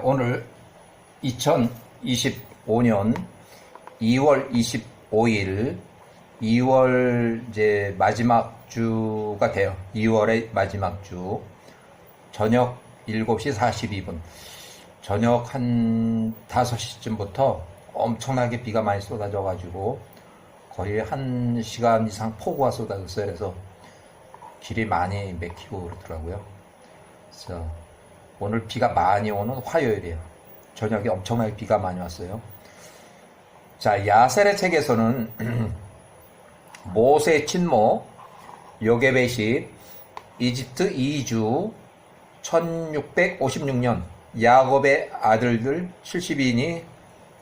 오늘 2025년 2월 25일 2월 이제 마지막 주가 돼요. 2월의 마지막 주 저녁 7시 42분 저녁 한 5시쯤부터 엄청나게 비가 많이 쏟아져 가지고 거의 1시간 이상 폭우가 쏟아졌어요. 그래서 길이 많이 막히고 그렇더라고요. 그래서 오늘 비가 많이 오는 화요일이에요. 저녁에 엄청나게 비가 많이 왔어요. 자, 야셀의 책에서는 모세 친모 요게벳이 이집트 이주 1656년 야곱의 아들들 70인이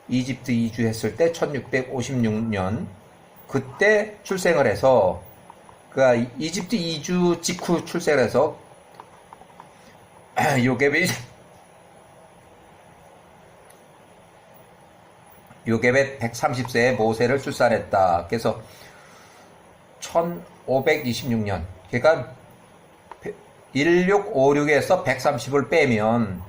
이집트 이주했을 때 1656년 그때 출생을 해서 그러니까 이집트 이주 직후 출생을 해서 요게벳 130세에 모세를 출산했다. 그래서 1526년 그러니까 1656에서 130을 빼면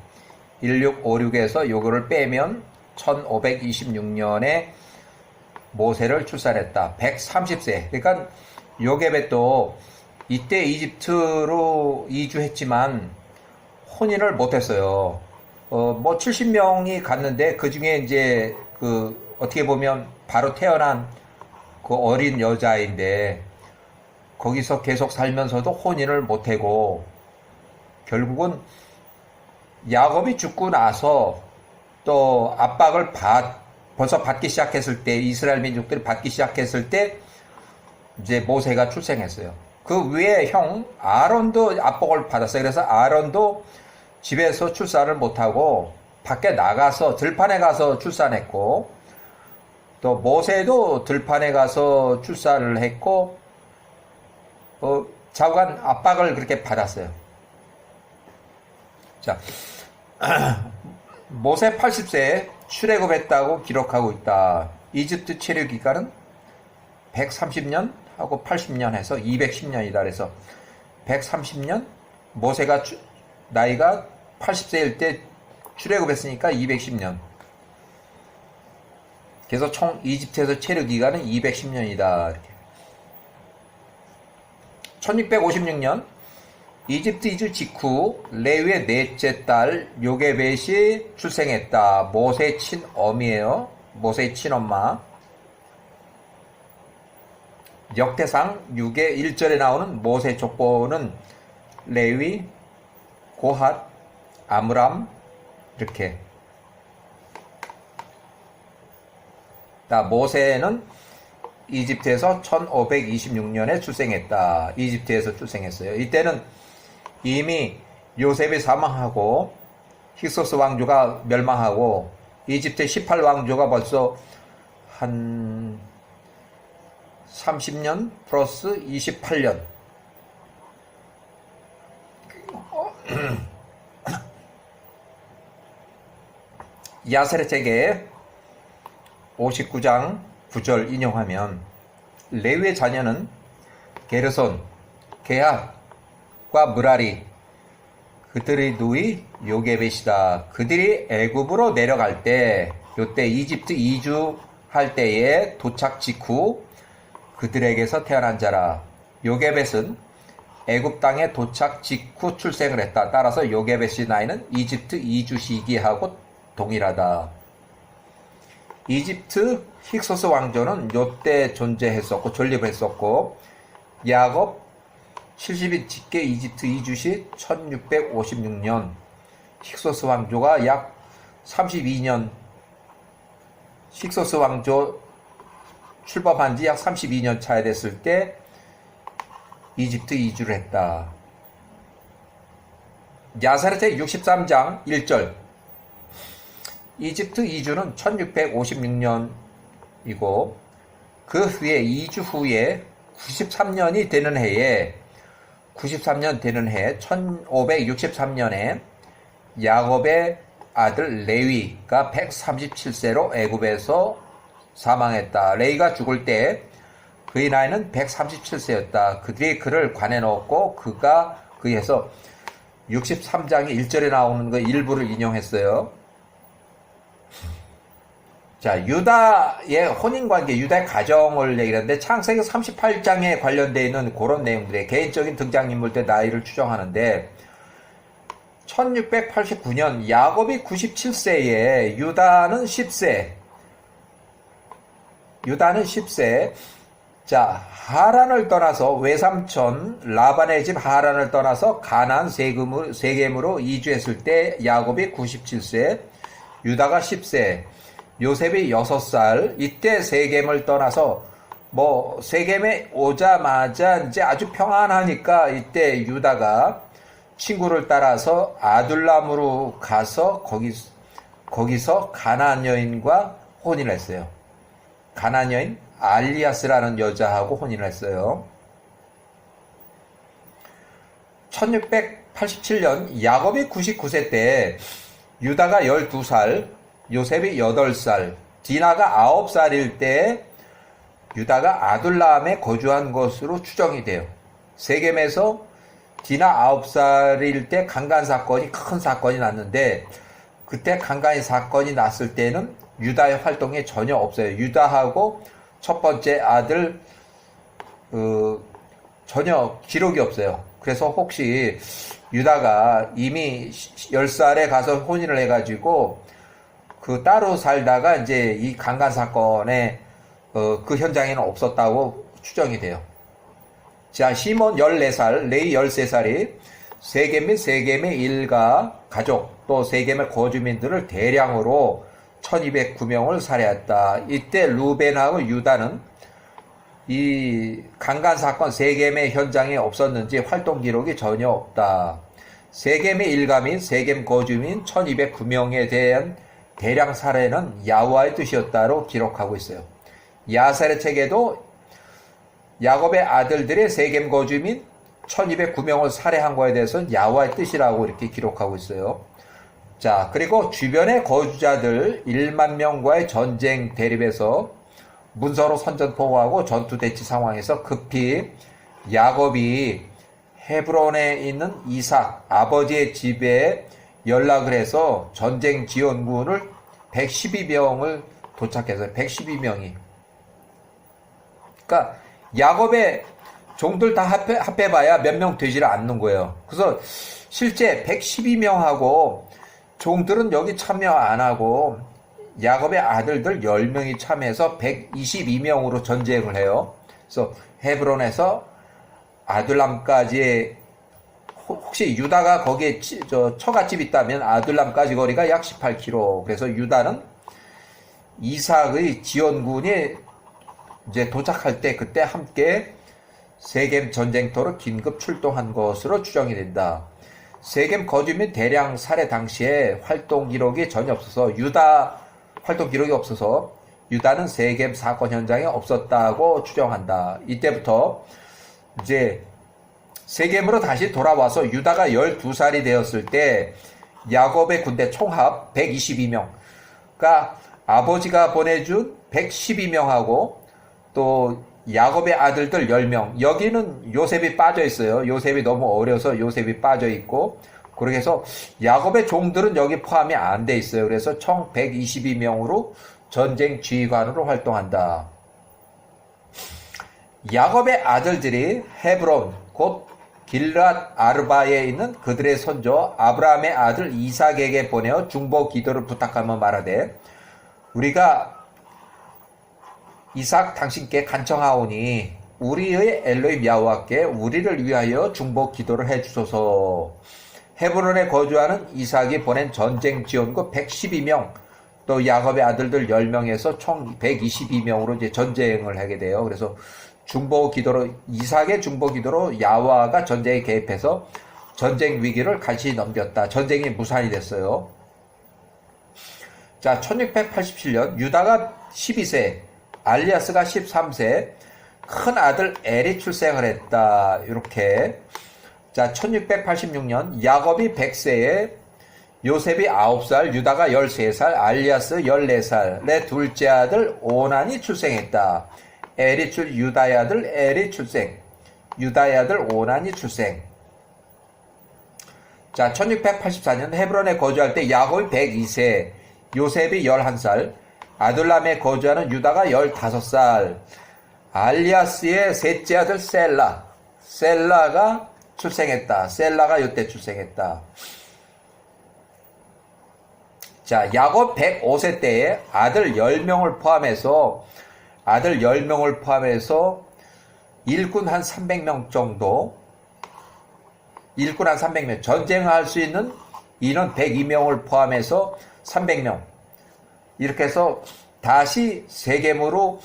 1656에서 요거를 빼면 1526년에 모세를 출산했다. 130세. 그러니까 요게벳도 이때 이집트로 이주했지만 혼인을 못했어요. 뭐 70명이 갔는데 그 중에 이제 그 어떻게 보면 바로 태어난 그 어린 여자인데 거기서 계속 살면서도 혼인을 못하고 결국은 야곱이 죽고 나서 또 압박을 벌써 받기 시작했을 때 이스라엘 민족들이 받기 시작했을 때 이제 모세가 출생했어요. 그 위에 형 아론도 압박을 받았어요. 그래서 아론도 집에서 출산을 못하고 밖에 나가서 들판에 가서 출산했고 또 모세도 들판에 가서 출산을 했고 좌우간 압박을 그렇게 받았어요. 자, 모세 80세에 출애굽했다고 기록하고 있다. 이집트 체류 기간은 130년 하고 80년 해서 210년이다. 그래서 130년 모세가 나이가 80세일 때 출애굽했으니까 210년. 그래서 총 이집트에서 체류 기간은 210년이다. 이렇게. 1656년 이집트 이주 직후 레위의 넷째 딸 요게벳이 출생했다. 모세의 친엄이에요. 모세의 친엄마. 역대상 6의 1절에 나오는 모세 족보는 레위, 고핫, 아므람 이렇게. 모세는 이집트에서 1526년에 출생했다. 이집트에서 출생했어요. 이때는 이미 요셉이 사망하고 힉소스 왕조가 멸망하고 이집트의 18왕조가 벌써 한 30년 플러스 28년 야셀의 책에 59장 9절 인용하면 레위의 자녀는 게르손, 게핫과 무라리 그들의 누이 요게벳이다. 그들이 애굽으로 내려갈 때 요때 이집트 이주할 때에 도착 직후 그들에게서 태어난 자라. 요게벳은 애굽 땅에 도착 직후 출생을 했다. 따라서 요게벳의 나이는 이집트 이주 시기하고 동일하다. 이집트 힉소스 왕조는 요때 존재했었고 존립했었고 야곱 70인 직계 이집트 이주 시 1656년 힉소스 왕조가 약 32년 힉소스 왕조 출범한 지 약 32년 차에 됐을 때 이집트 이주를 했다. 야셀의 책 63장 1절 이집트 이주는 1656년이고 그 후에 이주 후에 93년이 되는 해에 1563년에 야곱의 아들 레위가 137세로 애굽에서 사망했다. 레위가 죽을 때 그의 나이는 137세였다. 그들이 그를 관에 넣었고 그가 그에서 63장에 1절에 나오는 거 일부를 인용했어요. 자, 유다의 혼인관계, 유다의 가정을 얘기하는데 창세기 38장에 관련되어 있는 그런 내용들의 개인적인 등장인물들 나이를 추정하는데 1689년 야곱이 97세에 유다는 10세. 자, 하란을 떠나서 외삼촌 라반의 집 하란을 떠나서 가나안 세겜으로 이주했을 때 야곱이 97세, 유다가 10세, 요셉이 6살. 이때 세겜을 떠나서 세겜에 오자마자 이제 아주 평안하니까 이때 유다가 친구를 따라서 아둘람으로 가서 거기서 가나안 여인과 혼인을 했어요. 가나안 여인 알리아스라는 여자하고 혼인을 했어요. 1687년 야곱이 99세 때 유다가 12살, 요셉이 8살, 디나가 9살일 때 유다가 아둘람에 거주한 것으로 추정이 돼요. 세겜에서 디나 9살일 때 큰 사건이 났는데 그때 강간의 사건이 났을 때는 유다의 활동이 전혀 없어요. 유다하고 첫 번째 아들 전혀 기록이 없어요. 그래서 혹시 유다가 이미 10살에 가서 혼인을 해가지고 따로 살다가 이제 이 강간 사건에 그 현장에는 없었다고 추정이 돼요. 자, 시몬 14살, 레위 13살이 세겜 및 세겜의 일가, 가족, 또 세겜의 거주민들을 대량으로 1209명을 살해했다. 이때 루벤하고 유다는 이 강간 사건 세겜의 현장에 없었는지 활동 기록이 전혀 없다. 세겜의 일가 및 세겜 거주민 1209명에 대한 대량 살해는 야훼와의 뜻이었다로 기록하고 있어요. 야살의 책에도 야곱의 아들들의 세겜 거주민 1209명을 살해한 거에 대해서는 야훼와의 뜻이라고 이렇게 기록하고 있어요. 자, 그리고 주변의 거주자들 1만 명과의 전쟁 대립에서 문서로 선전포고하고 전투 대치 상황에서 급히 야곱이 헤브론에 있는 이삭 아버지의 집에 연락을 해서 전쟁 지원군을 112명을 도착해서 112명이 그러니까 야곱의 종들 다 합해봐야 몇 명 되지를 않는 거예요. 그래서 실제 112명하고 종들은 여기 참여 안 하고 야곱의 아들들 10명이 참여해서 122명으로 전쟁을 해요. 그래서 헤브론에서 아둘람까지의 혹시 유다가 거기에 처갓집 있다면 아둘람까지 거리가 약 18km. 그래서 유다는 이삭의 지원군이 이제 도착할 때 그때 함께 세겜 전쟁터로 긴급 출동한 것으로 추정이 된다. 세겜 거주민 대량 살해 당시에 활동 기록이 전혀 없어서 유다 활동 기록이 없어서 유다는 세겜 사건 현장에 없었다고 추정한다. 이때부터 이제 세겜으로 다시 돌아와서 유다가 12살이 되었을 때 야곱의 군대 총합 122명. 그러니까 아버지가 보내준 112명하고 또 야곱의 아들들 10명. 여기는 요셉이 빠져 있어요. 요셉이 너무 어려서 요셉이 빠져 있고 그렇게 해서 야곱의 종들은 여기 포함이 안 돼 있어요. 그래서 총 122명으로 전쟁 지휘관으로 활동한다. 야곱의 아들들이 헤브론 곧 길랏 아르바에 있는 그들의 손조 아브라함의 아들 이삭에게 보내어 중보 기도를 부탁하며 말하되 우리가 이삭 당신께 간청하오니 우리의 엘로힘 야훼와께 우리를 위하여 중보 기도를 해주소서. 헤브론에 거주하는 이삭이 보낸 전쟁 지원군 112명 또 야곱의 아들들 10명에서 총 122명으로 이제 전쟁을 하게 돼요. 그래서 중보 기도로 이삭의 중보 기도로 야훼가 전쟁에 개입해서 전쟁 위기를 간신히 넘겼다. 전쟁이 무산이 됐어요. 자, 1687년 유다가 12세, 알리아스가 13세, 큰 아들 엘이 출생을 했다. 이렇게. 자, 1686년 야곱이 100세에 요셉이 9살, 유다가 13살, 알리아스 14살의 둘째 아들 오난이 출생했다. 유다의 아들 엘이 출생. 유다의 아들 오난이 출생. 자, 1684년 헤브론에 거주할 때 야곱이 102세, 요셉이 11살, 아둘람에 거주하는 유다가 15살, 알리아스의 셋째 아들 셀라가 출생했다. 셀라가 이때 출생했다. 자, 야곱 105세 때에 아들 10명을 포함해서 일꾼 한 300명 정도, 일꾼 한 300명, 전쟁할 수 있는 인원 102명을 포함해서 300명. 이렇게 해서 다시 세겜으로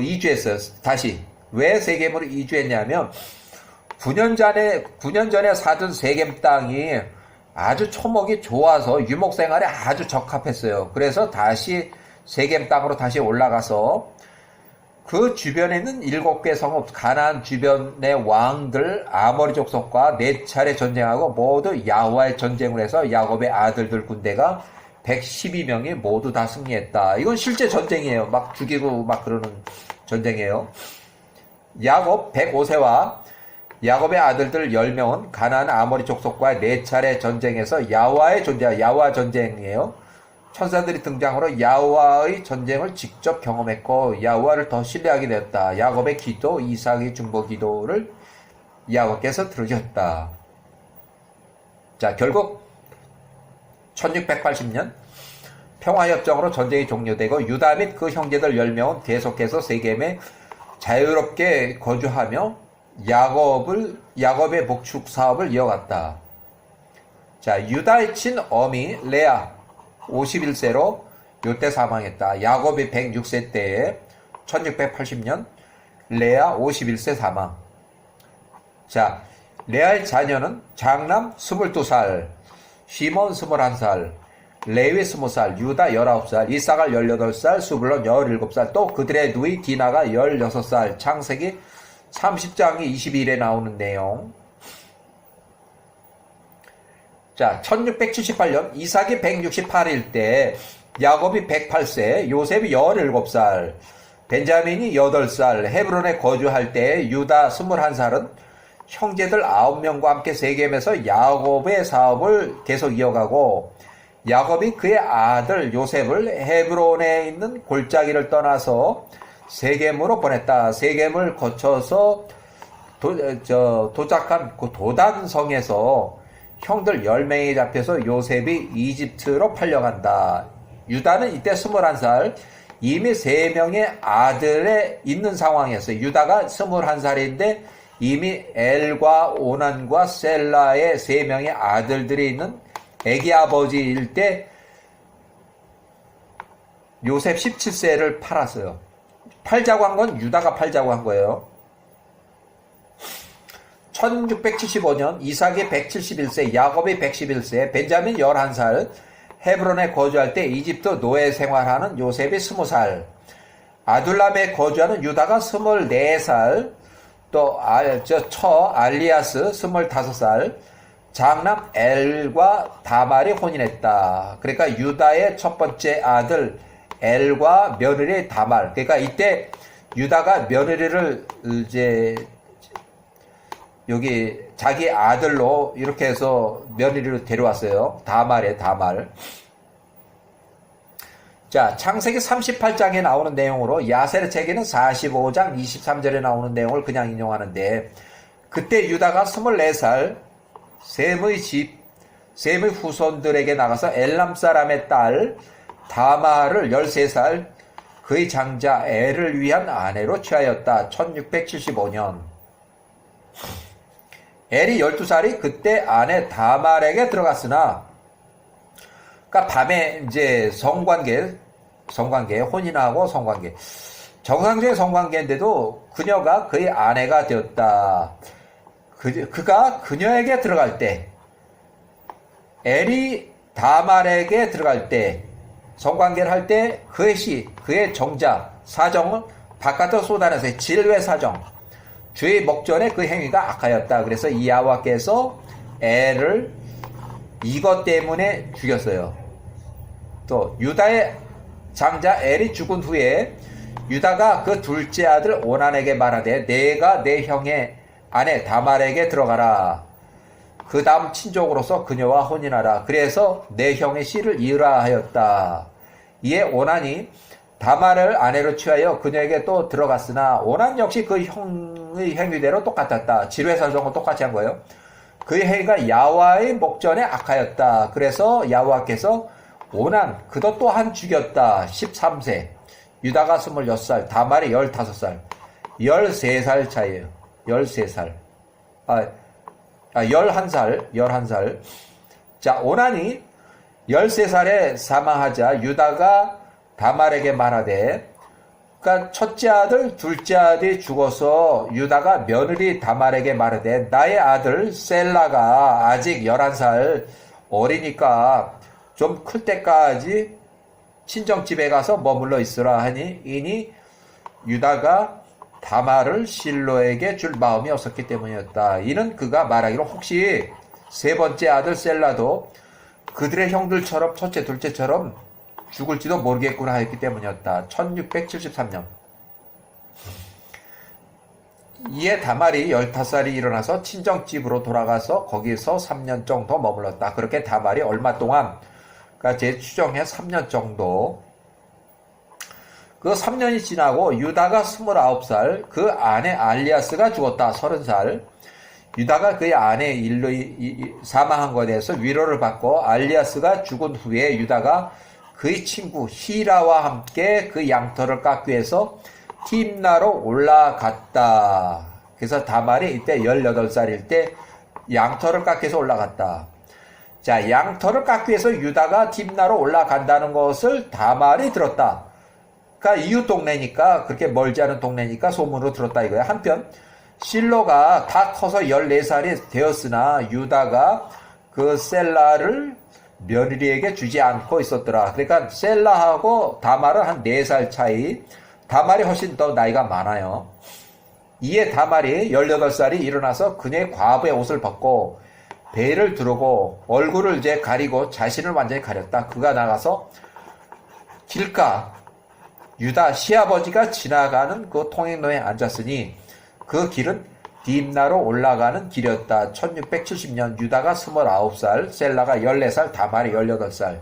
이주했어요. 다시. 왜 세겜으로 이주했냐면 9년 전에 사둔 세겜 땅이 아주 초목이 좋아서 유목 생활에 아주 적합했어요. 그래서 다시 세겜 땅으로 다시 올라가서 그 주변에 있는 7개 성읍, 가나안 주변의 왕들, 아모리 족속과 4차례 전쟁하고 모두 야호와의 전쟁을 해서 야곱의 아들들 군대가 112명이 모두 다 승리했다. 이건 실제 전쟁이에요. 막 죽이고 막 그러는 전쟁이에요. 야곱 105세와 야곱의 아들들 10명은 가나안 아모리 족속과 4차례 전쟁에서 야호와의 야호와 전쟁이에요. 천사들이 등장으로 야호와의 전쟁을 직접 경험했고 야호와를 더 신뢰하게 되었다. 야곱의 기도, 이삭의 중보 기도를 야곱께서 들으셨다. 자, 결국 1680년 평화협정으로 전쟁이 종료되고 유다 및 그 형제들 10명은 계속해서 세겜에 자유롭게 거주하며 야곱의 목축 사업을 이어갔다. 자, 유다의 친어미 레아 51세로 요때 사망했다. 야곱이 106세 때에 1680년 레아 51세 사망. 자, 레아의 자녀는 장남 22살, 시몬 21살, 레위 20살, 유다 19살, 이사갈 18살, 수블론 17살, 또 그들의 누이 디나가 16살. 창세기 30장이 22일에 나오는 내용. 자, 1678년 이삭이 168일 때 야곱이 108세, 요셉이 17살, 벤자민이 8살, 헤브론에 거주할 때 유다 21살은 형제들 9명과 함께 세겜에서 야곱의 사업을 계속 이어가고 야곱이 그의 아들 요셉을 헤브론에 있는 골짜기를 떠나서 세겜으로 보냈다. 세겜을 거쳐서 도착한 그 도단성에서 형들 10명이 잡혀서 요셉이 이집트로 팔려간다. 유다는 이때 21살, 이미 3명의 아들에 있는 상황이었어요. 유다가 21살인데 이미 엘과 오난과 셀라의 3명의 아들들이 있는 애기 아버지일 때 요셉 17세를 팔았어요. 팔자고 한 건 유다가 팔자고 한 거예요. 1675년 이삭이 171세, 야곱이 111세, 벤자민 11살, 헤브론에 거주할 때 이집트 노예 생활하는 요셉이 20살, 아둘람에 거주하는 유다가 24살, 또 처 알리아스 25살, 장남 엘과 다말이 혼인했다. 그러니까 유다의 첫 번째 아들 엘과 며느리 다말. 그러니까 이때 유다가 며느리를 이제 여기 자기 아들로 이렇게 해서 며느리로 데려왔어요. 다말에 다말. 자, 창세기 38장에 나오는 내용으로 야셀의 책에는 45장 23절에 나오는 내용을 그냥 인용하는데 그때 유다가 24살 셈의 후손들에게 나가서 엘람 사람의 딸 다말을 13살 그의 장자 엘을 위한 아내로 취하였다. 1675년. 엘이 12살이 그때 아내 다말에게 들어갔으나, 그러니까 밤에 이제 성관계, 혼인하고 성관계. 정상적인 성관계인데도 그녀가 그의 아내가 되었다. 그가 그녀에게 들어갈 때, 엘이 다말에게 들어갈 때, 성관계를 할 때 그의 정자, 사정을 바깥으로 쏟아내서 질외 사정, 주의 목전에 그 행위가 악하였다. 그래서 이 야와께서 엘을 이것 때문에 죽였어요. 또 유다의 장자 엘이 죽은 후에 유다가 그 둘째 아들 오난에게 말하되 내가 내 형의 아내 다말에게 들어가라. 그 다음 친족으로서 그녀와 혼인하라. 그래서 내 형의 씨를 이으라 하였다. 이에 오난이 다말을 아내로 취하여 그녀에게 또 들어갔으나 오난 역시 그 형의 행위대로 똑같았다. 지뢰설정은 똑같이 한 거예요. 그의 행위가 야와의 목전에 악하였다. 그래서 야와께서 오난 그도 또한 죽였다. 13세 유다가 26살 다말이 15살 13살 차이에요. 13살 11살 자 오난이 13살에 사망하자 유다가 다말에게 말하되 그러니까 첫째 아들 둘째 아들이 죽어서 유다가 며느리 다말에게 말하되 나의 아들 셀라가 아직 11살 어리니까 좀 클 때까지 친정집에 가서 머물러 있으라 하니 이니 유다가 다말을 실로에게 줄 마음이 없었기 때문이었다. 이는 그가 말하기로 혹시 세 번째 아들 셀라도 그들의 형들처럼 첫째 둘째처럼 죽을지도 모르겠구나 하였기 때문이었다. 1673년 이에 다말이 15살이 일어나서 친정집으로 돌아가서 거기서 3년 정도 머물렀다. 그렇게 다말이 얼마 동안 그러니까 제 추정해 3년 정도 그 3년이 지나고 유다가 29살 그 아내 알리아스가 죽었다. 30살 유다가 그의 아내 일로 사망한 것에 대해서 위로를 받고 알리아스가 죽은 후에 유다가 그의 친구 히라와 함께 그 양털을 깎기 위해서 팀나로 올라갔다. 그래서 다말이 이때 18살일 때 양털을 깎기 위해서 올라갔다. 자, 양털을 깎기 위해서 유다가 팀나로 올라간다는 것을 다말이 들었다. 그러니까 이웃 동네니까 그렇게 멀지 않은 동네니까 소문으로 들었다 이거야. 한편 실로가 다 커서 14살이 되었으나 유다가 그 셀라를 며느리에게 주지 않고 있었더라. 그러니까 셀라하고 다말은 한 4살 차이. 다말이 훨씬 더 나이가 많아요. 이에 다말이 18살이 일어나서 그녀의 과부의 옷을 벗고 배를 두르고 얼굴을 이제 가리고 자신을 완전히 가렸다. 그가 나가서 길가 유다 시아버지가 지나가는 그 통행로에 앉았으니 그 길은 딥나로 올라가는 길이었다. 1670년 유다가 29살, 셀라가 14살, 다말이 18살.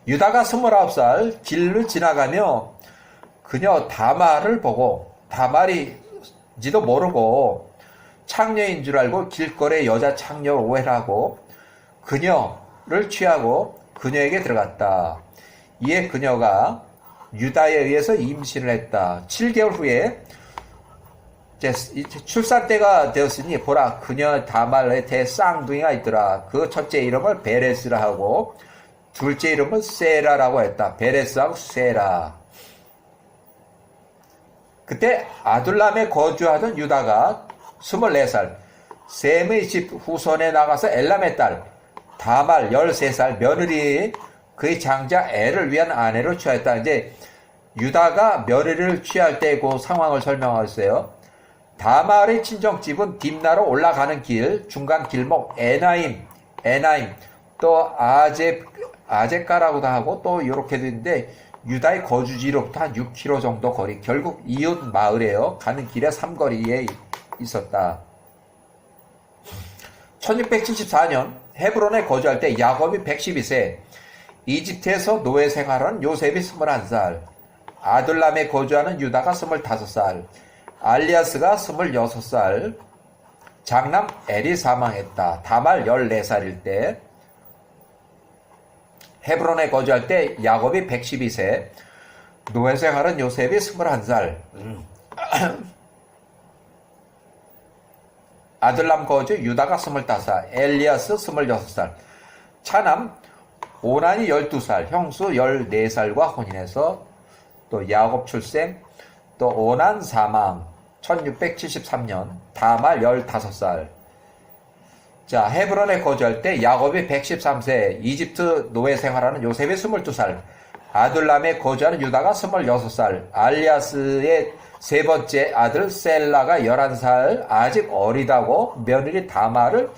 유다가 29살 길을 지나가며 그녀 다말을 보고 다말이지도 모르고 창녀인 줄 알고 길거리에 여자 창녀를 오해를 하고 그녀를 취하고 그녀에게 들어갔다. 이에 그녀가 유다에 의해서 임신을 했다. 7개월 후에 출산 때가 되었으니 보라 그녀 다말의 쌍둥이가 있더라. 그 첫째 이름을 베레스라 하고 둘째 이름은 세라라고 했다. 베레스하고 세라. 그때 아둘람에 거주하던 유다가 24살 셈의 집 후손에 나가서 엘람의 딸 다말 13살 며느리 그의 장자 엘을 위한 아내로 취하였다. 이제 유다가 며느리를 취할 때 그 상황을 설명하고 있어요. 다말의 친정집은 딥나로 올라가는 길, 중간 길목 에나임, 또 아제카라고도 하고 또 이렇게도 있는데 유다의 거주지로부터 한 6km 정도 거리, 결국 이웃 마을이에요. 가는 길에 삼거리에 있었다. 1674년 헤브론에 거주할 때 야곱이 112세, 이집트에서 노예 생활하는 요셉이 21살, 아둘람에 거주하는 유다가 25살, 알리아스가 26살, 장남 엘이 사망했다. 다말 14살일 때, 헤브론에 거주할 때 야곱이 112세, 노예 생활은 요셉이 21살, 아들람 거주 유다가 25, 엘리아스 26살, 차남 오난이 12살, 형수 14살과 혼인해서 또 야곱 출생, 또 오난 사망, 1673년, 다말 15살. 자, 헤브론에 거주할 때 야곱이 113세, 이집트 노예 생활하는 요셉이 22살, 아둘람에 거주하는 유다가 26살, 알리아스의 세 번째 아들 셀라가 11살, 아직 어리다고 며느리 다말을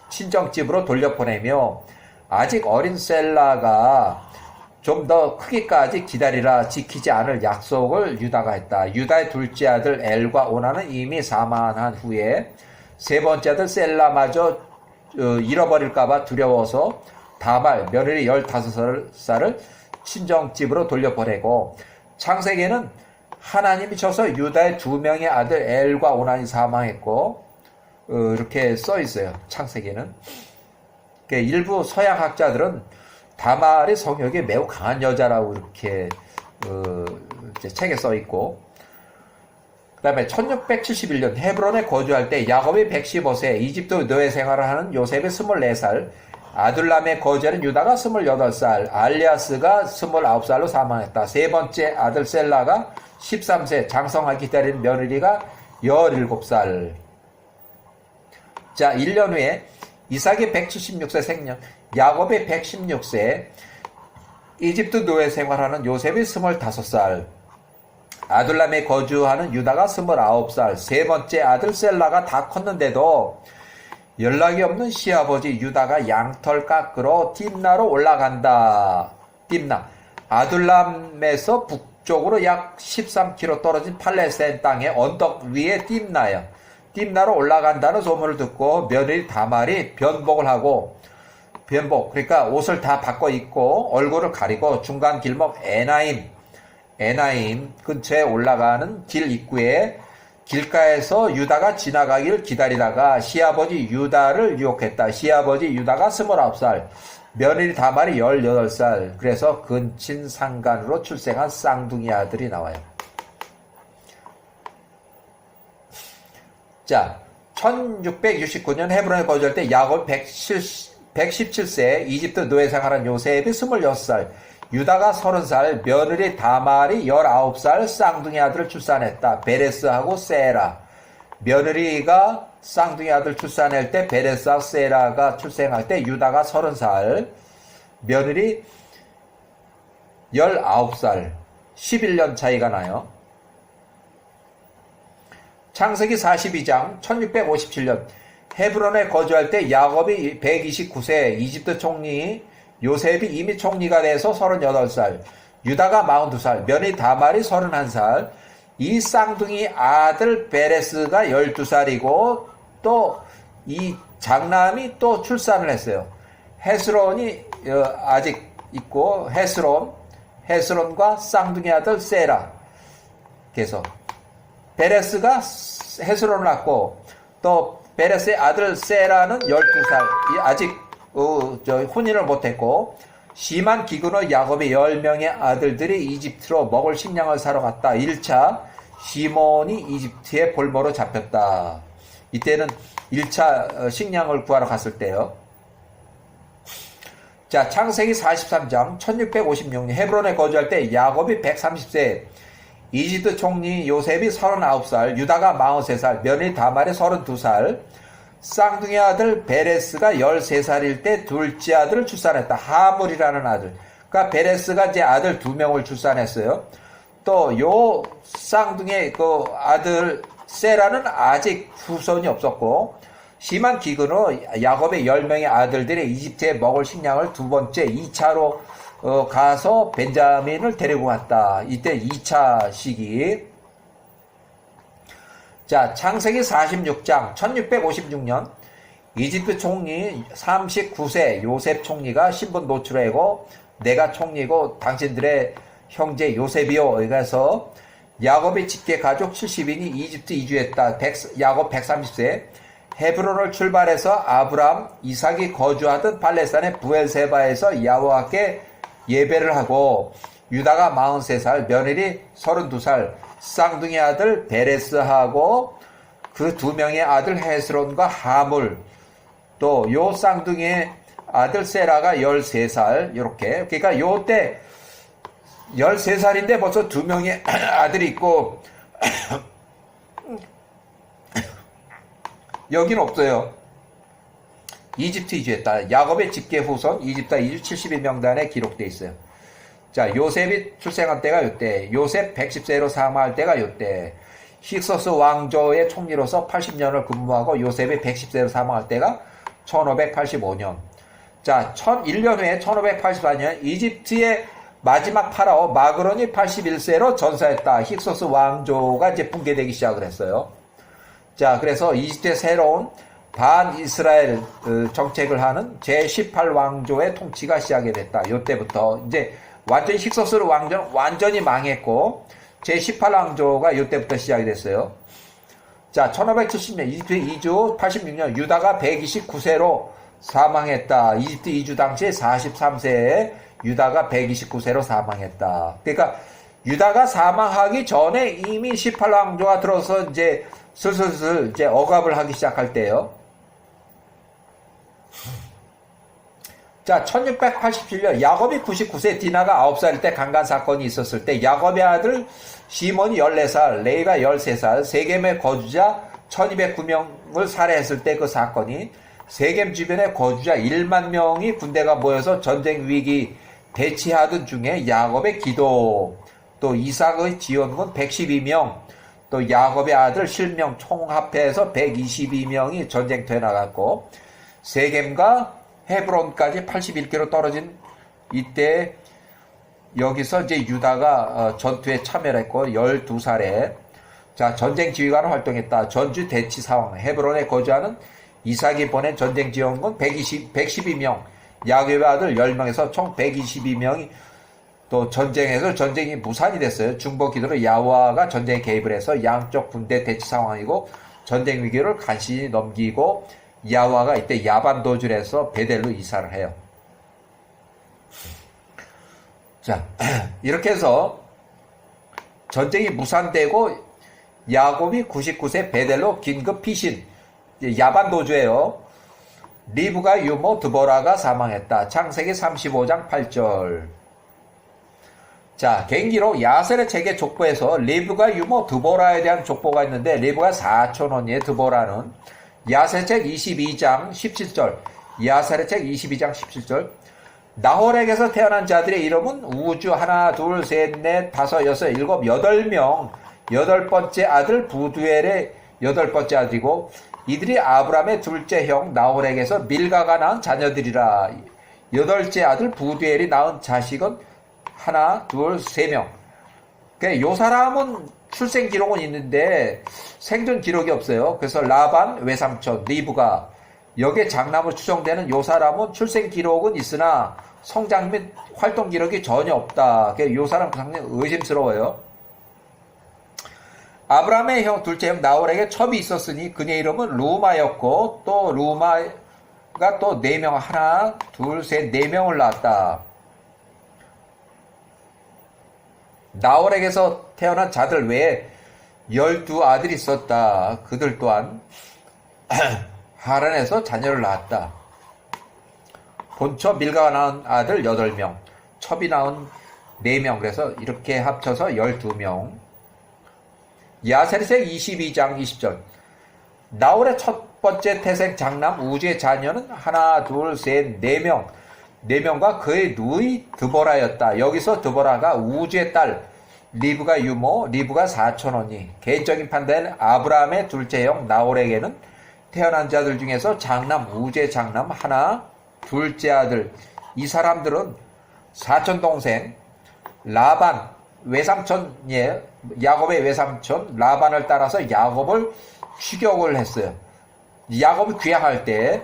친정집으로 돌려보내며 아직 어린 셀라가 좀 더 크기까지 기다리라 지키지 않을 약속을 유다가 했다. 유다의 둘째 아들 엘과 오나는 이미 사망한 후에 세 번째 아들 셀라마저 잃어버릴까봐 두려워서 다말 며느리 15살을 친정집으로 돌려보내고, 창세기에는 하나님이 쳐서 유다의 2명의 아들 엘과 오난이 사망했고, 이렇게 써 있어요. 창세기에는. 일부 서양 학자들은 다말의 성욕이 매우 강한 여자라고 이렇게 책에 써 있고, 그 다음에 1671년 헤브론에 거주할 때 야곱이 115세, 이집트 노예 생활을 하는 요셉이 24살, 아둘람에 거주하는 유다가 28살, 알리아스가 29살로 사망했다. 세 번째 아들 셀라가 13세, 장성하기 기다리는 며느리가 17살. 자, 1년 후에 이삭이 176세 생년, 야곱이 116세, 이집트 노예 생활하는 요셉이 25살, 아둘람에 거주하는 유다가 29살, 세 번째 아들 셀라가 다 컸는데도 연락이 없는 시아버지 유다가 양털 깎으러 딥나로 올라간다. 딥나. 아둘람에서 북쪽으로 약 13km 떨어진 팔레스타인 땅의 언덕 위에 딥나야. 딥나로 올라간다는 소문을 듣고 며느리 다말이 변복을 하고, 그러니까 옷을 다 바꿔 입고 얼굴을 가리고 중간 길목 에나임 근처에 올라가는 길 입구에 길가에서 유다가 지나가길 기다리다가 시아버지 유다를 유혹했다. 시아버지 유다가 29살, 며느리 다말이 18살, 그래서 근친상간으로 출생한 쌍둥이 아들이 나와요. 자, 1669년 헤브론에 거주할 때 야곱 117세, 이집트 노예 생활한 요셉이 26살, 유다가 30살, 며느리 다말이 19살 쌍둥이 아들을 출산했다. 베레스하고 세라. 며느리가 쌍둥이 아들 출산할 때 베레스하고 세라가 출생할 때 유다가 30살, 며느리 19살, 11년 차이가 나요. 창세기 42장 1657년 헤브론에 거주할 때 야곱이 129세, 이집트 총리 요셉이 이미 총리가 돼서 38살, 유다가 42살, 며느리 다말이 31살, 이 쌍둥이 아들 베레스가 12살이고 또 이 장남이 또 출산을 했어요. 헤스론이 아직 있고 헤스론과 쌍둥이 아들 세라. 그래서 베레스가 헤스론을 낳고 또 베레스의 아들 세라는 12살, 아직 혼인을 못했고, 심한 기근으로 야곱의 10명의 아들들이 이집트로 먹을 식량을 사러 갔다. 1차 시몬이 이집트의 볼모로 잡혔다. 이때는 1차 식량을 구하러 갔을 때요. 자, 창세기 43장 1656년 헤브론에 거주할 때 야곱이 130세, 이집트 총리 요셉이 39살, 유다가 43살, 며느리 다말이 32살, 쌍둥이 아들 베레스가 13살일 때 둘째 아들을 출산했다. 하물이라는 아들. 그러니까 베레스가 이제 아들 2명을 출산했어요. 또 요 쌍둥이 그 아들 세라는 아직 후손이 없었고, 심한 기근으로 야곱의 10명의 아들들이 이집트에 먹을 식량을 두 번째 2차로 가서 벤자민을 데리고 갔다. 이때 2차 시기. 자, 창세기 46장 1656년 이집트 총리 39세 요셉 총리가 신분 노출하고 내가 총리고 당신들의 형제 요셉이요. 그래서 야곱의 직계 가족 70인이 이집트 이주했다. 야곱 130세 헤브론을 출발해서 아브람, 이삭이 거주하던 팔레스타인의 부엘세바에서 야호와께 예배를 하고, 유다가 43살, 며느리 32살, 쌍둥이 아들 베레스하고 그 2명의 아들 헤스론과 하물, 또 요 쌍둥이의 아들 세라가 13살, 이렇게. 그러니까 요때 13살인데 벌써 2명의 아들이 있고 여긴 없어요. 이집트 이주했다. 야곱의 직계 후손 이집트 이주 72명단에 기록되어 있어요. 자, 요셉이 출생한 때가 요때, 요셉 110세로 사망할 때가 요때, 힉소스 왕조의 총리로서 80년을 근무하고 요셉이 110세로 사망할 때가 1585년. 자, 1년 후에 1584년 이집트의 마지막 파라오 마그론이 81세로 전사했다. 힉소스 왕조가 이제 붕괴되기 시작을 했어요. 자, 그래서 이집트의 새로운 반이스라엘 정책을 하는 제18왕조의 통치가 시작이 됐다. 요때부터 이제 완전히 힉소스 완전히 망했고 제18왕조가 요때부터 시작이 됐어요. 자, 1570년 이집트 이주 86년 유다가 129세로 사망했다. 이집트 이주 당시 43세에 유다가 129세로 사망했다. 그러니까 유다가 사망하기 전에 이미 18왕조가 들어서 이제 슬슬 이제 억압을 하기 시작할 때요. 자, 1687년 야곱이 99세, 디나가 9살일 때 강간 사건이 있었을 때 야곱의 아들 시몬이 14살, 레이가 13살, 세겜의 거주자 1209명을 살해했을 때 그 사건이 세겜 주변의 거주자 1만 명이 군대가 모여서 전쟁 위기 대치하던 중에 야곱의 기도, 또 이삭의 지원군 112명, 또 야곱의 아들 실명 총합해서 122명이 전쟁터에 나갔고 세겜과 헤브론까지 81km 떨어진 이때 여기서 이제 유다가 전투에 참여를 했고 12살에 자 전쟁 지휘관을 활동했다. 전주 대치 상황 헤브론에 거주하는 이삭이 보낸 전쟁 지원군 112명 야곱의 아들 10명에서 총 122명이 또 전쟁이 무산이 됐어요. 중보 기도로 야호와가 전쟁에 개입을 해서 양쪽 군대 대치 상황이고 전쟁 위기를 간신히 넘기고 야호와가 이때 야반 도주를 해서 베델로 이사를 해요. 자, 이렇게 해서 전쟁이 무산되고 야곱이 99세 베델로 긴급 피신, 야반 도주예요. 리브가 유모 드보라가 사망했다. 창세기 35장 8절. 자, 개인기록 야셀의 책의 족보에서 리브가 유모 드보라에 대한 족보가 있는데 리브가 사촌언니의 드보라는 야셀의 책 22장 17절, 야셀의 책 22장 17절. 나홀에게서 태어난 자들의 이름은 우주 하나, 둘, 셋, 넷, 다섯, 여섯, 일곱, 8명. 8번째 아들 부두엘의 8번째 아들이고 이들이 아브람의 둘째 형 나홀에게서 밀가가 낳은 자녀들이라. 8째 아들 부두엘이 낳은 자식은 하나, 둘, 3명. 그러니까 요 사람은 출생 기록은 있는데 생존 기록이 없어요. 그래서 라반 외삼촌 리브가 여기에 장남으로 추정되는 요 사람은 출생 기록은 있으나 성장 및 활동 기록이 전혀 없다. 요 사람 상당히 의심스러워요. 아브라함의 형 둘째 형 나홀에게 첩이 있었으니 그의 이름은 루마였고 또 루마가 또 4명 하나 둘 셋 4명을 낳았다. 나홀에게서 태어난 자들 외에 12아들이 있었다. 그들 또한 하란에서 자녀를 낳았다. 본처 밀가가 낳은 아들 8명, 첩이 낳은 4명, 그래서 이렇게 합쳐서 12명. 야셀의 22장 20절. 나홀의 첫 번째 태생 장남 우즈의 자녀는 하나, 둘, 셋, 4명. 4명과 그의 누이 드보라였다. 여기서 드보라가 우즈의 딸, 리브가 유모, 리브가 사촌언니. 개인적인 판단은 아브라함의 둘째 형 나홀에게는 태어난 자들 중에서 장남 우즈의 장남 하나, 둘째 아들. 이 사람들은 사촌 동생 라반 외삼촌 야곱의 외삼촌 라반을 따라서 야곱을 추격을 했어요. 야곱이 귀향할 때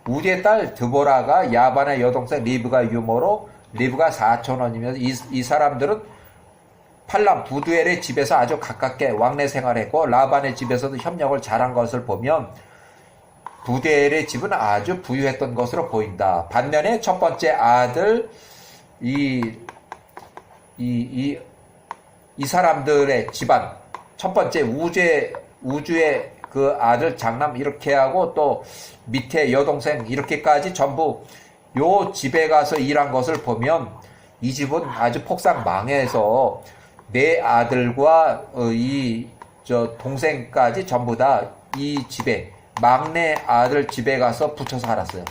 우즈의 딸 드보라가 야반의 여동생 리브가 유모로 리브가 사촌언니면서 이 사람들은 팔람 부두엘의 집에서 아주 가깝게 왕래 생활했고 라반의 집에서도 협력을 잘한 것을 보면 부두엘의 집은 아주 부유했던 것으로 보인다. 반면에 첫 번째 아들 이 사람들의 집안 첫 번째 우주의 그 아들 장남 이렇게 하고 또 밑에 여동생 이렇게까지 전부 요 집에 가서 일한 것을 보면 이 집은 아주 폭삭 망해서 내 아들과 동생까지 전부 다 이 집에 막내 아들 집에 가서 붙여 살았어요.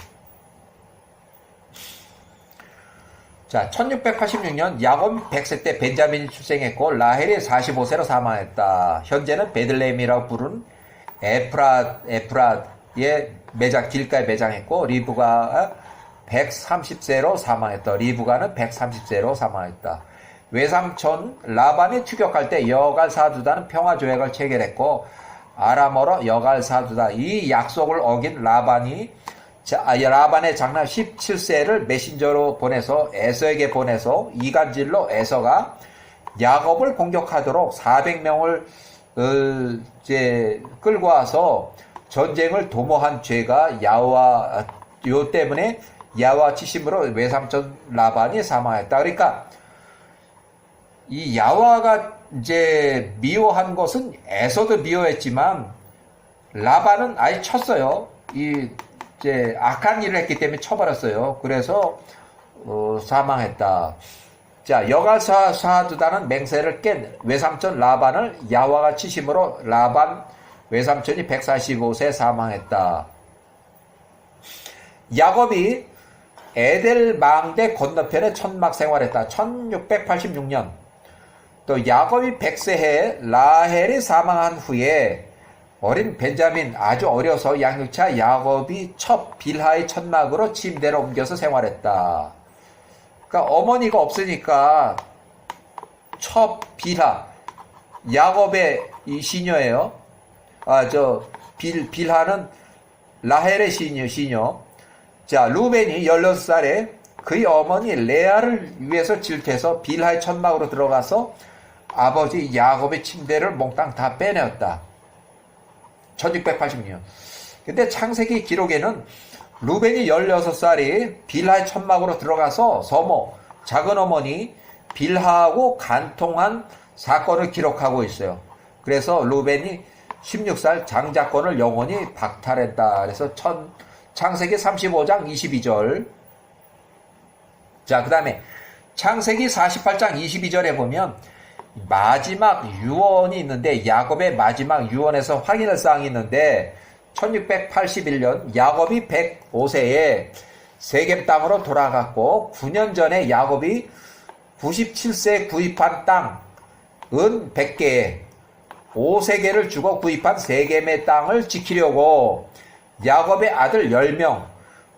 자, 1686년 야곱 100세 때 벤자민이 출생했고 라헬이 45세로 사망했다. 현재는 베들레헴이라고 부르는 에프라의 매장 길가에 매장했고 리브가 130세로 사망했다. 리브가는 130세로 사망했다. 외삼촌 라반이 추격할 때 여갈 사두다는 평화조약을 체결했고 아람어로 여갈사두다. 이 약속을 어긴 라반의 장남 17세를 메신저로 보내서 에서에게 보내서 이간질로 에서가 야곱을 공격하도록 400명을 이제 끌고 와서 전쟁을 도모한 죄가 요 때문에 야와 치심으로 외삼촌 라반이 사망했다. 그러니까 이 야와가 이제 미워한 것은 에서도 미워했지만 라반은 아예 쳤어요. 이제 악한 일을 했기 때문에 쳐버렸어요. 그래서 사망했다. 자, 여갈사두다는 맹세를 깬 외삼촌 라반을 야와가 치심으로 라반 외삼촌이 145세 사망했다. 야곱이 에델 망대 건너편에 천막 생활했다. 1686년. 또 야곱이 100세에 라헬이 사망한 후에 어린 벤자민 아주 어려서 양육차 야곱이 첩 빌하의 천막으로 침대로 옮겨서 생활했다. 그러니까 어머니가 없으니까 첩 빌하 야곱의 이 시녀예요. 빌하는 라헬의 시녀. 자, 루벤이 16살에 그의 어머니 레아를 위해서 질투해서 빌하의 천막으로 들어가서 아버지 야곱의 침대를 몽땅 다 빼내었다. 1686년. 근데 창세기 기록에는 루벤이 16살이 빌하의 천막으로 들어가서 서모, 작은 어머니 빌하하고 간통한 사건을 기록하고 있어요. 그래서 루벤이 16살 장자권을 영원히 박탈했다. 그래서 창세기 35장 22절. 자, 그 다음에 창세기 48장 22절에 보면 마지막 유언이 있는데 야곱의 마지막 유언에서 확인할 사항이 있는데 1681년 야곱이 105세에 세겜 땅으로 돌아갔고 9년 전에 야곱이 97세에 구입한 땅은 100개에 5세계를 주고 구입한 세겜의 땅을 지키려고 야곱의 아들 10명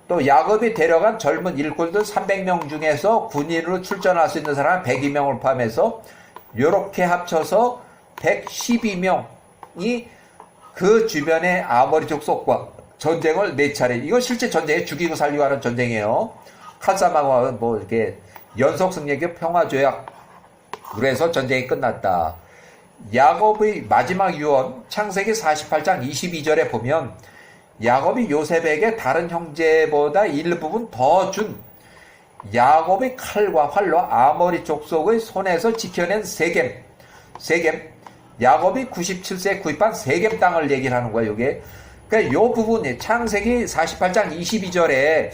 또 야곱이 데려간 젊은 일꾼들 300명 중에서 군인으로 출전할 수 있는 사람 102명을 포함해서 이렇게 합쳐서 112명이 그 주변의 아모리 족속과 전쟁을 4차례. 이거 실제 전쟁에 죽이고 살리고 하는 전쟁이에요. 칼싸움하고 뭐 이렇게 연속 승리의 평화조약. 그래서 전쟁이 끝났다. 야곱의 마지막 유언 창세기 48장 22절에 보면 야곱이 요셉에게 다른 형제보다 일부분 더 준 야곱의 칼과 활로 아모리 족속의 손에서 지켜낸 세겜 야곱이 97세에 구입한 세겜 땅을 얘기를 하는 거예요. 이게 그러니까 요 부분이 창세기 48장 22절에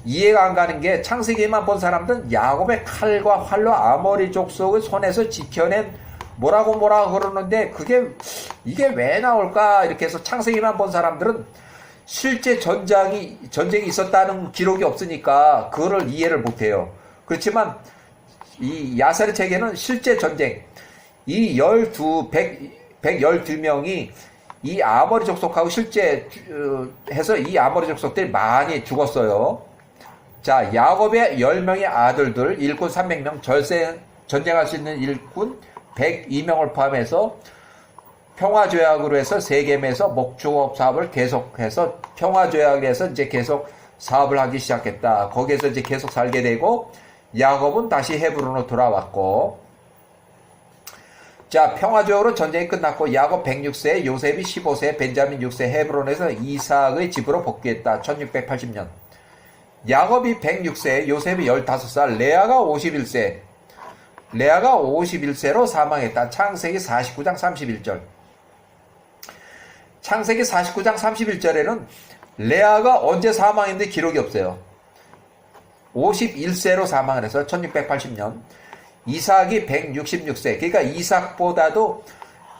이해가 안 가는 게 창세기만 본 사람들은 야곱의 칼과 활로 아모리 족속의 손에서 지켜낸 뭐라고 그러는데 이게 왜 나올까 이렇게 해서 창세기만 본 사람들은 실제 전쟁이 있었다는 기록이 없으니까 그거를 이해를 못해요. 그렇지만 이 야사리 책에는 실제 전쟁 이 112명이 이 아모리 족속하고 실제 해서 이 아모리 족속들이 많이 죽었어요. 자, 야곱의 10명의 아들들 일꾼 300명 전쟁할 수 있는 일꾼 102명을 포함해서 평화조약으로 해서 세겜에서 목축업 사업을 계속해서 평화조약에서 이제 계속 사업을 하기 시작했다. 거기에서 이제 계속 살게 되고 야곱은 다시 헤브론으로 돌아왔고 자, 평화조약으로 전쟁이 끝났고 야곱 106세, 요셉이 15세, 벤자민 6세 헤브론에서 이삭의 집으로 복귀했다. 1680년. 야곱이 106세, 요셉이 15살, 레아가 51세로 사망했다. 창세기 49장 31절. 창세기 49장 31절에는 레아가 언제 사망했는데 기록이 없어요. 51세로 사망을 해서 1680년. 이삭이 166세. 그러니까 이삭보다도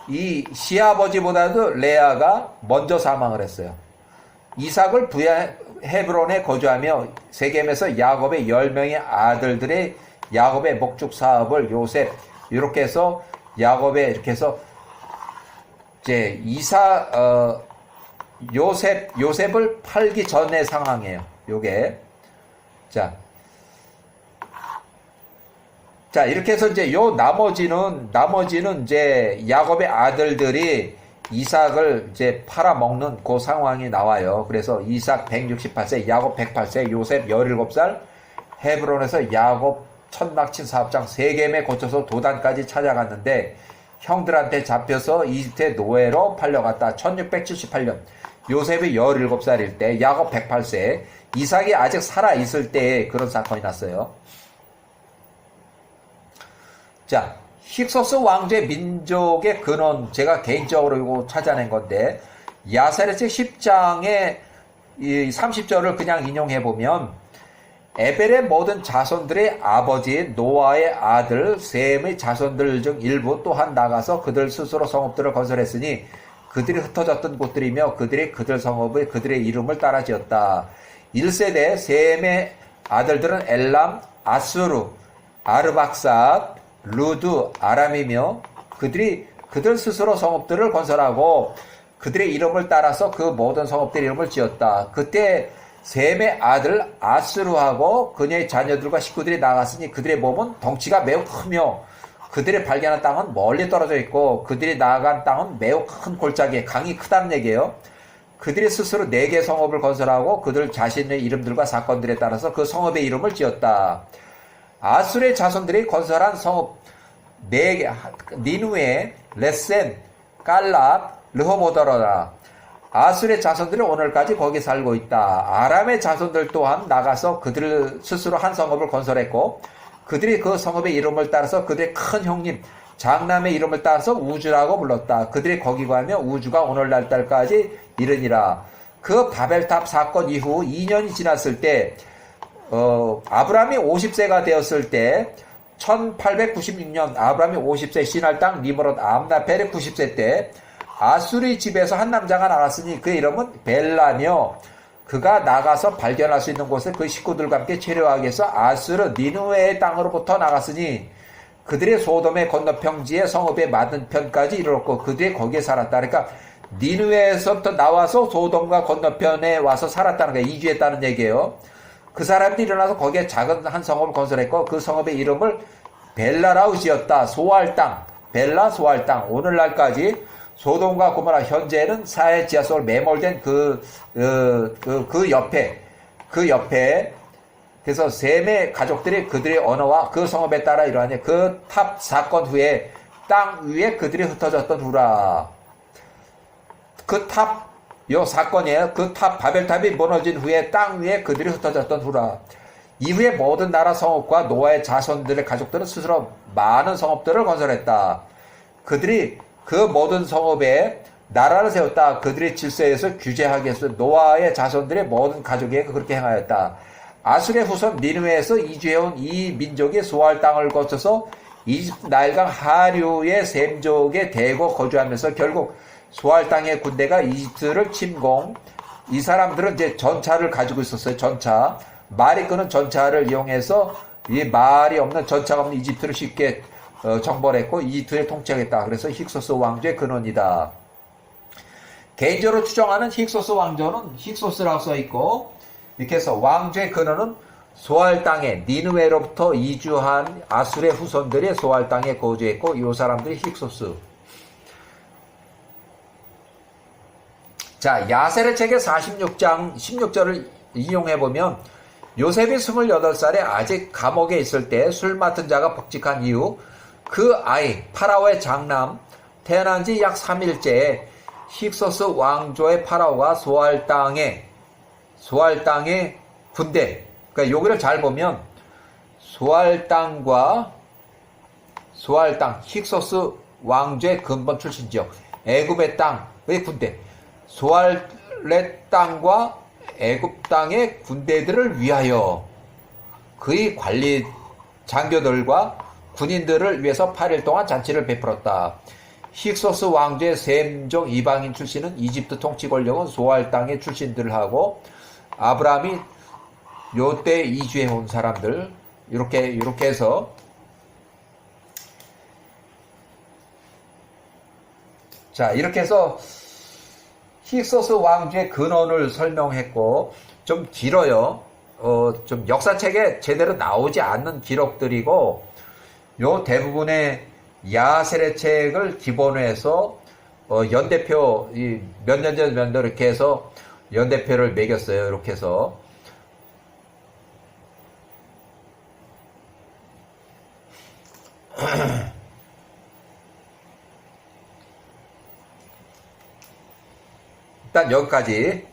이 시아버지보다도 레아가 먼저 사망을 했어요. 이삭을 헤브론에 거주하며 세겜에서 야곱의 10명의 아들들의 야곱의 목축 사업을 요셉 이렇게 해서 야곱의 이렇게 해서 이제 요셉을 팔기 전의 상황이에요. 요게 자 이렇게 해서 이제 나머지는 이제 야곱의 아들들이 이삭을 이제 팔아먹는 그 상황이 나와요. 그래서 이삭 168세, 야곱 108세, 요셉 17살, 헤브론에서 야곱 천막친 사업장 세겜에 거쳐서 도단까지 찾아갔는데 형들한테 잡혀서 이집트의 노예로 팔려갔다. 1678년 요셉이 17살일 때, 야곱 108세, 이삭이 아직 살아있을 때에 그런 사건이 났어요. 자, 힉소스 왕조의 민족의 근원, 제가 개인적으로 이거 찾아낸 건데, 야세렛의 10장의 이 30절을 그냥 인용해보면, 에벨의 모든 자손들의 아버지 노아의 아들 셈의 자손들 중 일부 또한 나가서 그들 스스로 성읍들을 건설했으니 그들이 흩어졌던 곳들이며 그들이 그들 성읍의 그들의 이름을 따라 지었다. 1세대 셈의 아들들은 엘람, 아수르, 아르박삿, 루드, 아람이며 그들이 그들 스스로 성읍들을 건설하고 그들의 이름을 따라서 그 모든 성읍들의 이름을 지었다. 그때 셈의 아들 아스루하고 그녀의 자녀들과 식구들이 나갔으니 그들의 몸은 덩치가 매우 크며 그들의 발견한 땅은 멀리 떨어져 있고 그들이 나아간 땅은 매우 큰 골짜기에 강이 크다는 얘기예요. 그들이 스스로 4개 성읍을 건설하고 그들 자신의 이름들과 사건들에 따라서 그 성읍의 이름을 지었다. 아수르의 자손들이 건설한 성읍 4개, 니누에, 레센, 깔랏, 르호모더라다. 아수르의 자손들이 오늘까지 거기 살고 있다. 아람의 자손들 또한 나가서 그들 스스로 한 성읍을 건설했고 그들이 그 성읍의 이름을 따라서 그들의 큰 형님 장남의 이름을 따라서 우주라고 불렀다. 그들이 거기 가며 우주가 오늘날까지 이르니라. 그 바벨탑 사건 이후 2년이 지났을 때 아브라함이 50세가 되었을 때 1896년 아브라함이 50세 시날 땅 니므롯 암나펠의 90세 때 아수르의 집에서 한 남자가 나갔으니 그의 이름은 벨라며 그가 나가서 발견할 수 있는 곳에 그 식구들과 함께 체류하기 위해서 아수르 니누웨의 땅으로부터 나갔으니 그들의 소돔의 건너평지에 성읍의 맞은편까지 이르렀고 그들이 거기에 살았다. 그러니까 니누웨에서부터 나와서 소돔과 건너편에 와서 살았다는 거예요. 이주했다는 얘기예요. 그 사람들이 일어나서 거기에 작은 한 성읍을 건설했고 그 성읍의 이름을 벨라라고 지었다. 소알 땅, 벨라 소알 땅. 오늘날까지 소돔과 고모라 현재는 사해 지하수로 매몰된 그 옆에 그래서 셈의 가족들이 그들의 언어와 그 성읍에 따라 이러하니 그 탑 사건 후에 땅 위에 그들이 흩어졌던 후라. 그 탑 요 사건이에요. 그 탑 바벨탑이 무너진 후에 땅 위에 그들이 흩어졌던 후라. 이후에 모든 나라 성읍과 노아의 자손들의 가족들은 스스로 많은 성읍들을 건설했다. 그들이 그 모든 성읍에 나라를 세웠다. 그들의 질서에서 규제하기 위해서 노아의 자손들의 모든 가족에게 그렇게 행하였다. 아수르의 후손 니느웨에서 이주해온 이 민족이 소알 땅을 거쳐서 이집트 나일강 하류의 셈족에 대고 거주하면서 결국 소알 땅의 군대가 이집트를 침공. 이 사람들은 이제 전차를 가지고 있었어요. 전차. 말이 끄는 전차를 이용해서 이 말이 없는 전차가 없는 이집트를 쉽게 정벌했고 이집트를 통치하겠다. 그래서 힉소스 왕조의 근원이다. 개인적으로 추정하는 힉소스 왕조는 힉소스라고 써있고 이렇게 해서 왕조의 근원은 소알 땅에 니느웨로부터 이주한 아수르의 후손들이 소알 땅에 거주했고 이 사람들이 힉소스. 자, 야셀의 책의 46장 16절을 인용해보면 요셉이 28살에 아직 감옥에 있을 때 술 맡은 자가 복직한 이후 그 아이 파라오의 장남 태어난 지 약 3일째에 힉소스 왕조의 파라오가 소알 땅의 군대, 그러니까 여기를 잘 보면 소알 땅 힉소스 왕조의 근본 출신 지역 애굽의 땅의 군대 소알렛 땅과 애굽 땅의 군대들을 위하여 그의 관리 장교들과 군인들을 위해서 8일 동안 잔치를 베풀었다. 힉소스 왕조의 셈종 이방인 출신은 이집트 통치 권력은 소알 땅의 출신들을 하고 아브라함이 요때 이주해 온 사람들 이렇게 해서 자 이렇게 해서 힉소스 왕조의 근원을 설명했고 좀 길어요. 좀 역사책에 제대로 나오지 않는 기록들이고 요 대부분의 야세렛 책을 기본으로 해서 연대표, 몇 년 전 면도 이렇게 해서 연대표를 매겼어요. 이렇게 해서. 일단 여기까지.